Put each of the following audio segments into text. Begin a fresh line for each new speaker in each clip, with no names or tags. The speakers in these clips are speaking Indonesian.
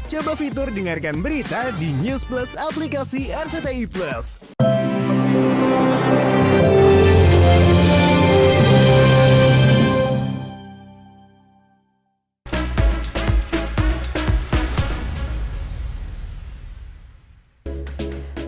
Coba fitur dengarkan berita di News Plus aplikasi RCTI Plus.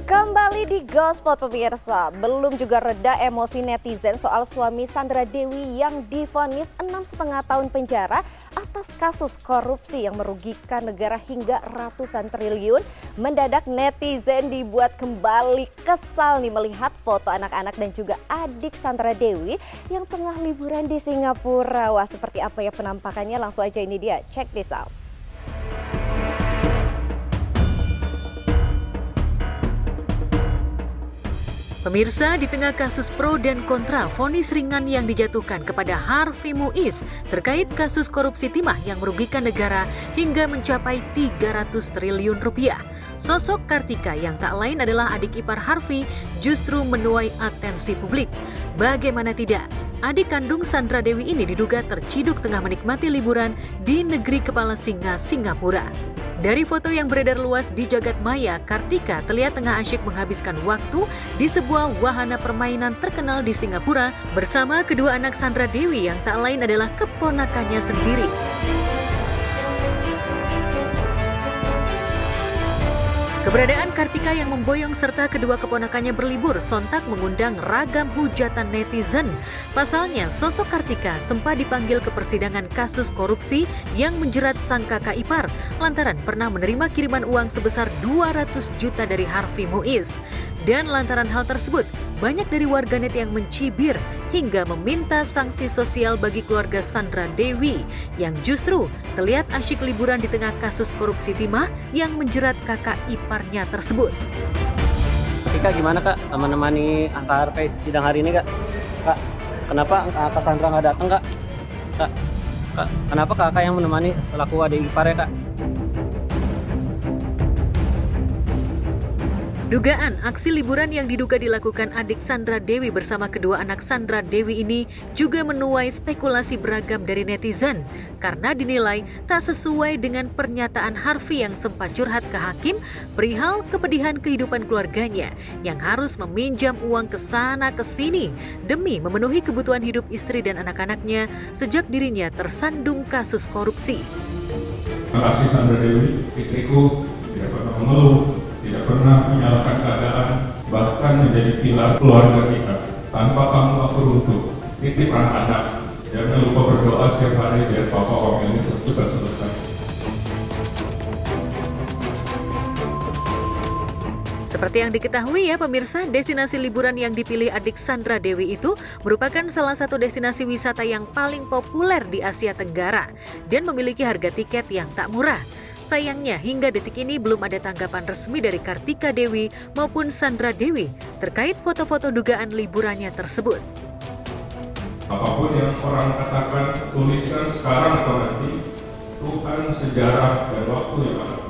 Kembali di Gospel pemirsa, belum juga reda emosi netizen soal suami Sandra Dewi yang divonis 6,5 tahun penjara atas kasus korupsi yang merugikan negara hingga ratusan triliun. Mendadak netizen dibuat kembali kesal nih melihat foto anak-anak dan juga adik Sandra Dewi yang tengah liburan di Singapura. Wah, seperti apa ya penampakannya? Langsung aja ini dia, check this out.
Pemirsa, di tengah kasus pro dan kontra vonis ringan yang dijatuhkan kepada Harvey Muiz terkait kasus korupsi timah yang merugikan negara hingga mencapai 300 triliun rupiah, sosok Kartika yang tak lain adalah adik ipar Harvey justru menuai atensi publik. Bagaimana tidak, adik kandung Sandra Dewi ini diduga terciduk tengah menikmati liburan di negeri kepala singa Singapura. Dari foto yang beredar luas di jagat maya, Kartika terlihat tengah asyik menghabiskan waktu di sebuah wahana permainan terkenal di Singapura bersama kedua anak Sandra Dewi yang tak lain adalah keponakannya sendiri. Keberadaan Kartika yang memboyong serta kedua keponakannya berlibur sontak mengundang ragam hujatan netizen. Pasalnya, sosok Kartika sempat dipanggil ke persidangan kasus korupsi yang menjerat sang kakak ipar lantaran pernah menerima kiriman uang sebesar 200 juta dari Harvey Muiz. Dan lantaran hal tersebut, banyak dari warganet yang mencibir hingga meminta sanksi sosial bagi keluarga Sandra Dewi yang justru terlihat asyik liburan di tengah kasus korupsi timah yang menjerat kakak iparnya tersebut.
Kak, gimana Kak menemani Kak Harvey sidang hari ini Kak? Kak, kenapa Kak Sandra nggak datang Kak? Kak, kenapa Kakak yang menemani selaku adik ipar ya Kak?
Dugaan aksi liburan yang diduga dilakukan adik Sandra Dewi bersama kedua anak Sandra Dewi ini juga menuai spekulasi beragam dari netizen karena dinilai tak sesuai dengan pernyataan Harvey yang sempat curhat ke hakim perihal kepedihan kehidupan keluarganya yang harus meminjam uang ke sana ke sini demi memenuhi kebutuhan hidup istri dan anak-anaknya sejak dirinya tersandung kasus korupsi.
Terima kasih Sandra Dewi, istriku tidak pernah mengeluh, tidak pernah menyalahkan keadaan, bahkan menjadi pilar keluarga kita. Tanpa kamu aku runtuh. Titip anak-anak, jangan lupa berdoa setiap hari biar papa om ini cepat selesai.
Seperti yang diketahui ya pemirsa, destinasi liburan yang dipilih adik Sandra Dewi itu merupakan salah satu destinasi wisata yang paling populer di Asia Tenggara dan memiliki harga tiket yang tak murah. Sayangnya hingga detik ini belum ada tanggapan resmi dari Kartika Dewi maupun Sandra Dewi terkait foto-foto dugaan liburannya tersebut.
Apapun yang orang katakan, tuliskan sekarang atau nanti, Tuhan, sejarah, dan waktu yang akan.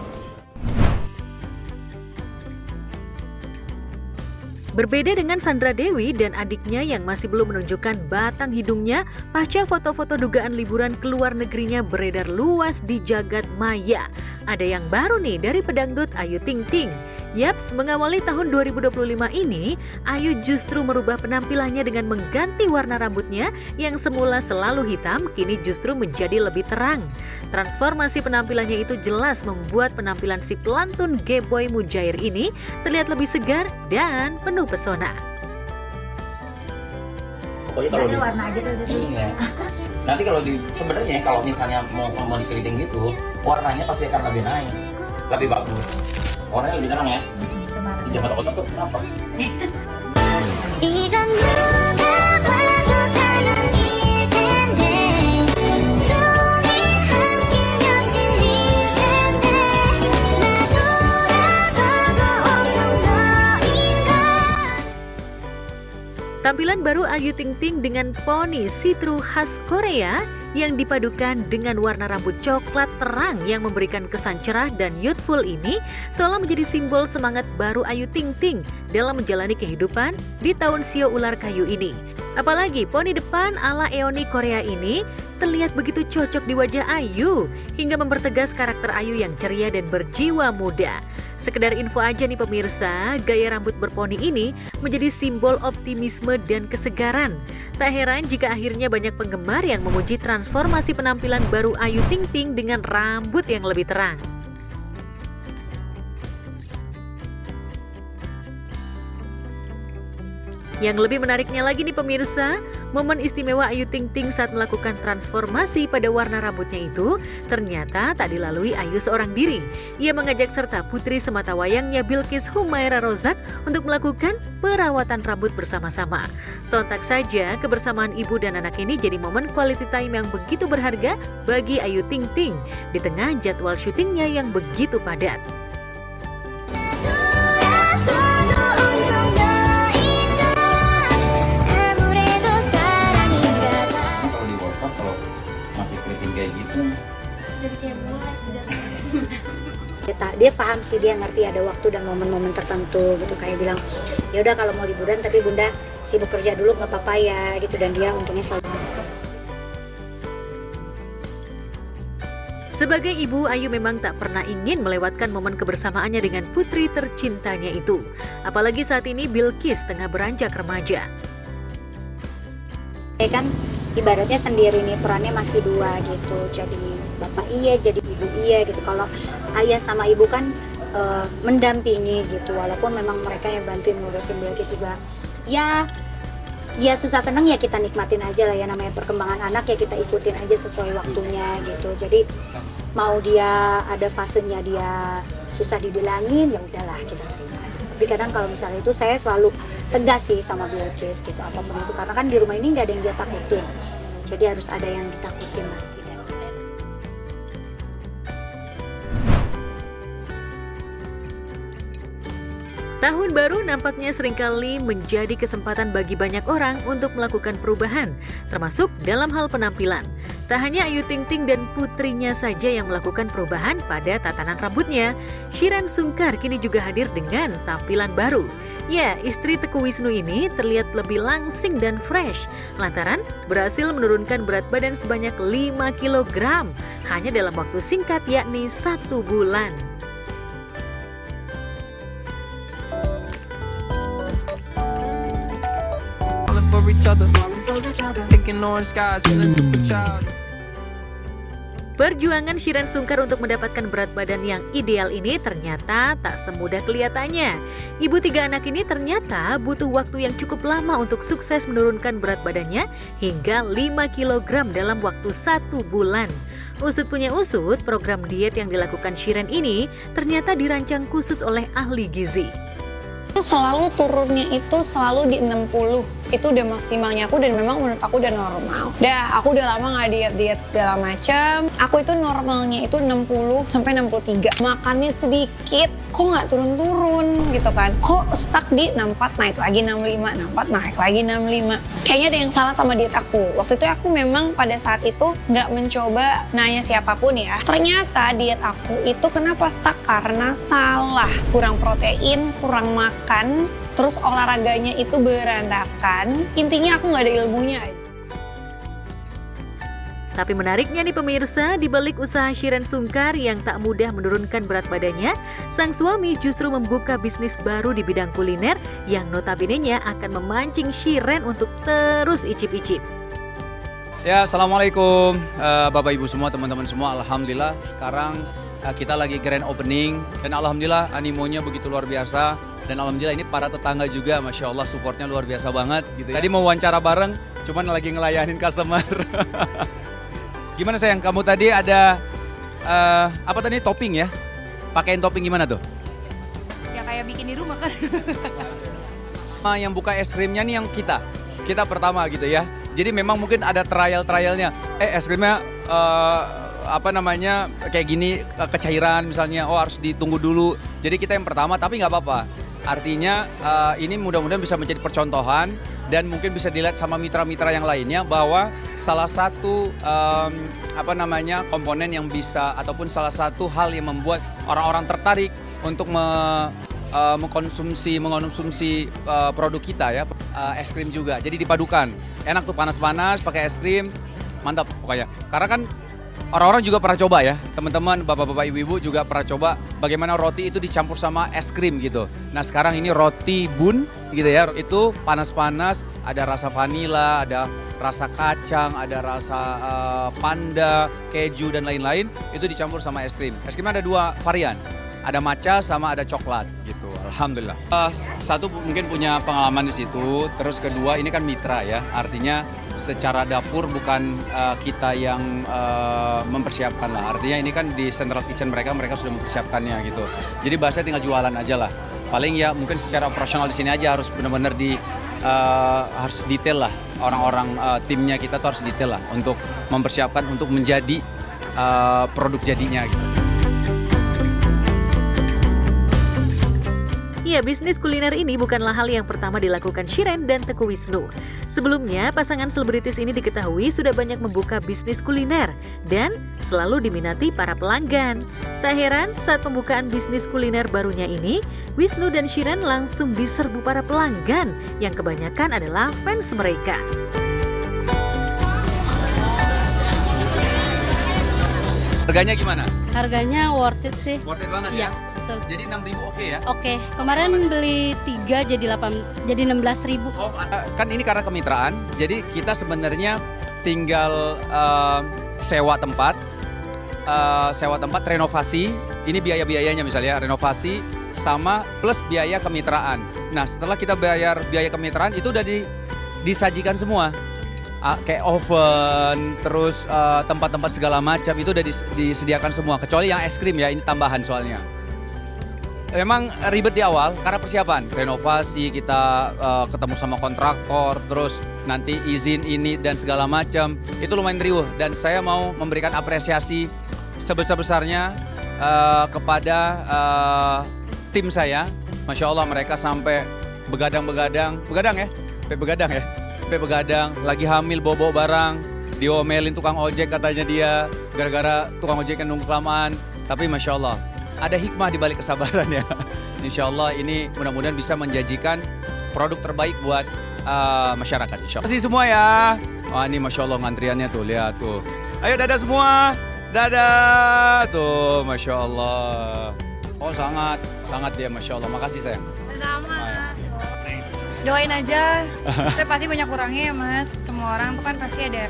Berbeda dengan Sandra Dewi dan adiknya yang masih belum menunjukkan batang hidungnya, pasca foto-foto dugaan liburan ke luar negerinya beredar luas di jagat maya. Ada yang baru nih dari pedangdut Ayu Ting Ting. Yaps, mengawali tahun 2025 ini, Ayu justru merubah penampilannya dengan mengganti warna rambutnya yang semula selalu hitam, kini justru menjadi lebih terang. Transformasi penampilannya itu jelas membuat penampilan si pelantun G-boy mujair ini terlihat lebih segar dan penuh pesona.
Pokoknya kalau di
warna aja tuh.
iya. Nanti kalau sebenarnya kalau misalnya mau dikeriting gitu, warnanya pasti akan lebih naik, lebih bagus. Warnanya lebih terang ya. Di Jakarta Kota tuh kenapa?
Tampilan baru Ayu Ting Ting dengan poni see-through khas Korea yang dipadukan dengan warna rambut coklat terang yang memberikan kesan cerah dan youthful ini seolah menjadi simbol semangat baru Ayu Ting Ting dalam menjalani kehidupan di tahun Sio Ular Kayu ini. Apalagi poni depan ala Eoni Korea ini terlihat begitu cocok di wajah Ayu hingga mempertegas karakter Ayu yang ceria dan berjiwa muda. Sekedar info aja nih pemirsa, gaya rambut berponi ini menjadi simbol optimisme dan kesegaran. Tak heran jika akhirnya banyak penggemar yang memuji transformasi penampilan baru Ayu Ting Ting dengan rambut yang lebih terang. Yang lebih menariknya lagi nih pemirsa, momen istimewa Ayu Ting Ting saat melakukan transformasi pada warna rambutnya itu ternyata tak dilalui Ayu seorang diri. Ia mengajak serta putri sematawayangnya Bilqis Humaira Rozak untuk melakukan perawatan rambut bersama-sama. Sontak saja kebersamaan ibu dan anak ini jadi momen quality time yang begitu berharga bagi Ayu Ting Ting di tengah jadwal syutingnya yang begitu padat.
Kayak gitu
jadi kayak dia paham sih, dia ngerti ada waktu dan momen-momen tertentu gitu, kayak bilang ya udah kalau mau liburan tapi bunda sibuk kerja dulu nggak apa-apa ya gitu, dan dia untungnya selalu.
Sebagai ibu, Ayu memang tak pernah ingin melewatkan momen kebersamaannya dengan putri tercintanya itu. Apalagi saat ini Bilqis tengah beranjak remaja.
Kan ibaratnya sendiri nih, perannya masih dua gitu, jadi bapak iya, jadi ibu iya gitu. Kalau ayah sama ibu kan mendampingi gitu, walaupun memang mereka yang bantuin ngurusin Bilqis juga. Ya susah seneng ya kita nikmatin aja lah ya, namanya perkembangan anak ya kita ikutin aja sesuai waktunya gitu. Jadi mau dia ada fasenya dia susah dibilangin, ya udahlah kita terima. Tapi kadang kalau misalnya itu saya selalu tegas sih sama Bilqis gitu, apapun itu, karena kan di rumah ini nggak ada yang dia takutin, jadi harus ada yang ditakutin pasti.
Tahun baru nampaknya seringkali menjadi kesempatan bagi banyak orang untuk melakukan perubahan, termasuk dalam hal penampilan. Tak hanya Ayu Ting Ting dan putrinya saja yang melakukan perubahan pada tatanan rambutnya, Shireen Sungkar kini juga hadir dengan tampilan baru. Ya, istri Teuku Wisnu ini terlihat lebih langsing dan fresh, lantaran berhasil menurunkan berat badan sebanyak 5 kg hanya dalam waktu singkat, yakni 1 bulan. Perjuangan Shireen Sungkar untuk mendapatkan berat badan yang ideal ini ternyata tak semudah kelihatannya. Ibu 3 anak ini ternyata butuh waktu yang cukup lama untuk sukses menurunkan berat badannya hingga 5 kg dalam waktu 1 bulan. Usut punya usut, program diet yang dilakukan Shireen ini ternyata dirancang khusus oleh ahli gizi.
Selalu turunnya itu selalu di 60, itu udah maksimalnya aku dan memang menurut aku udah normal. Aku udah lama gak diet segala macam. Aku itu normalnya itu 60 sampai 63. Makannya sedikit, kok gak turun-turun gitu kan. Kok stuck di 64, naik lagi 65, 64, naik lagi 65. Kayaknya ada yang salah sama diet aku. Waktu itu aku memang pada saat itu gak mencoba nanya siapapun ya. Ternyata diet aku itu kenapa stuck? Karena salah. Kurang protein, kurang makan, terus olahraganya itu berantakan. Intinya aku nggak ada ilmunya aja.
Tapi menariknya nih pemirsa, di balik usaha Shireen Sungkar yang tak mudah menurunkan berat badannya, sang suami justru membuka bisnis baru di bidang kuliner yang notabene-nya akan memancing Shireen untuk terus icip-icip.
Ya, Assalamualaikum Bapak Ibu semua, teman-teman semua. Alhamdulillah sekarang kita lagi grand opening dan alhamdulillah animonya begitu luar biasa. Dan alhamdulillah ini para tetangga juga, Masya Allah supportnya luar biasa banget gitu ya. Tadi mau wawancara bareng, cuman lagi ngelayanin customer. Gimana sayang, kamu tadi ada apa tadi, topping ya? Pakein topping gimana tuh?
Ya kayak bikin di rumah kan.
Yang buka es krimnya nih yang kita pertama gitu ya. Jadi memang mungkin ada trialnya. Es krimnya apa namanya kayak gini, kecairan misalnya, harus ditunggu dulu. Jadi kita yang pertama, tapi nggak apa-apa. Artinya ini mudah-mudahan bisa menjadi percontohan dan mungkin bisa dilihat sama mitra-mitra yang lainnya bahwa salah satu apa namanya komponen yang bisa ataupun salah satu hal yang membuat orang-orang tertarik untuk mengkonsumsi produk kita ya, es krim juga. Jadi dipadukan. Enak tuh panas-panas, pakai es krim, mantap pokoknya. Karena kan orang-orang juga pernah coba ya, teman-teman, bapak-bapak, ibu-ibu juga pernah coba bagaimana roti itu dicampur sama es krim gitu. Nah sekarang ini roti bun gitu ya, itu panas-panas, ada rasa vanila, ada rasa kacang, ada rasa panda, keju dan lain-lain, itu dicampur sama es krim. Es krim ada 2 varian, ada matcha sama ada coklat gitu. Alhamdulillah. Satu mungkin punya pengalaman di situ, terus kedua ini kan mitra ya, artinya secara dapur bukan kita yang mempersiapkan lah. Artinya ini kan di central kitchen mereka sudah mempersiapkannya gitu. Jadi bahasanya tinggal jualan aja lah. Paling ya mungkin secara operasional di sini aja harus benar-benar harus detail lah. Orang-orang timnya kita tuh harus detail lah untuk mempersiapkan untuk menjadi produk jadinya gitu.
Ya, bisnis kuliner ini bukanlah hal yang pertama dilakukan Shiren dan Teguh Wisnu. Sebelumnya, pasangan selebritis ini diketahui sudah banyak membuka bisnis kuliner dan selalu diminati para pelanggan. Tak heran, saat pembukaan bisnis kuliner barunya ini, Wisnu dan Shiren langsung diserbu para pelanggan yang kebanyakan adalah fans mereka.
Harganya gimana?
Harganya worth it sih.
Worth it banget
Iya,
ya?
betul.
Jadi 6.000 oke ya?
Oke, kemarin beli 3 jadi 16.000.
Oh, kan ini karena kemitraan, jadi kita sebenarnya tinggal sewa tempat, renovasi, ini biaya-biayanya misalnya renovasi sama plus biaya kemitraan. Nah setelah kita bayar biaya kemitraan itu udah disajikan semua. Kayak oven, terus tempat-tempat segala macam itu udah disediakan semua. Kecuali yang es krim ya, ini tambahan soalnya. Memang ribet di awal karena persiapan, renovasi, kita ketemu sama kontraktor, terus nanti izin ini dan segala macam. Itu lumayan riuh dan saya mau memberikan apresiasi sebesar-besarnya kepada tim saya. Masya Allah mereka sampai begadang ya, lagi hamil bobo barang, diomelin tukang ojek katanya dia, gara-gara tukang ojek yang nunggu kelamaan. Tapi Masya Allah, ada hikmah di balik kesabaran ya. Insya Allah ini mudah-mudahan bisa menjanjikan produk terbaik buat masyarakat. Insya Allah. Terima kasih semua ya. Wah ini Masya Allah ngantriannya tuh, lihat tuh. Ayo dadah semua, dadah. Tuh Masya Allah. Oh sangat dia Masya Allah, makasih sayang.
Doain aja, kita pasti banyak kurangnya ya Mas. Semua orang tuh kan pasti ada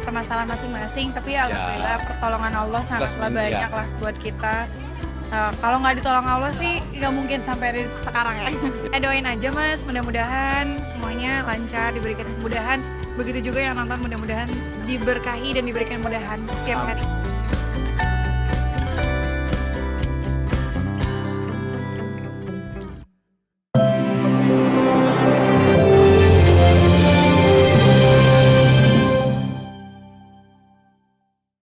permasalahan masing-masing, tapi ya alhamdulillah pertolongan Allah sangatlah banyak lah buat kita. Kalau nggak ditolong Allah sih nggak mungkin sampai sekarang ya. Doain aja Mas, mudah-mudahan semuanya lancar, diberikan kemudahan. Begitu juga yang nonton mudah-mudahan diberkahi dan diberikan kemudahan setiap hari.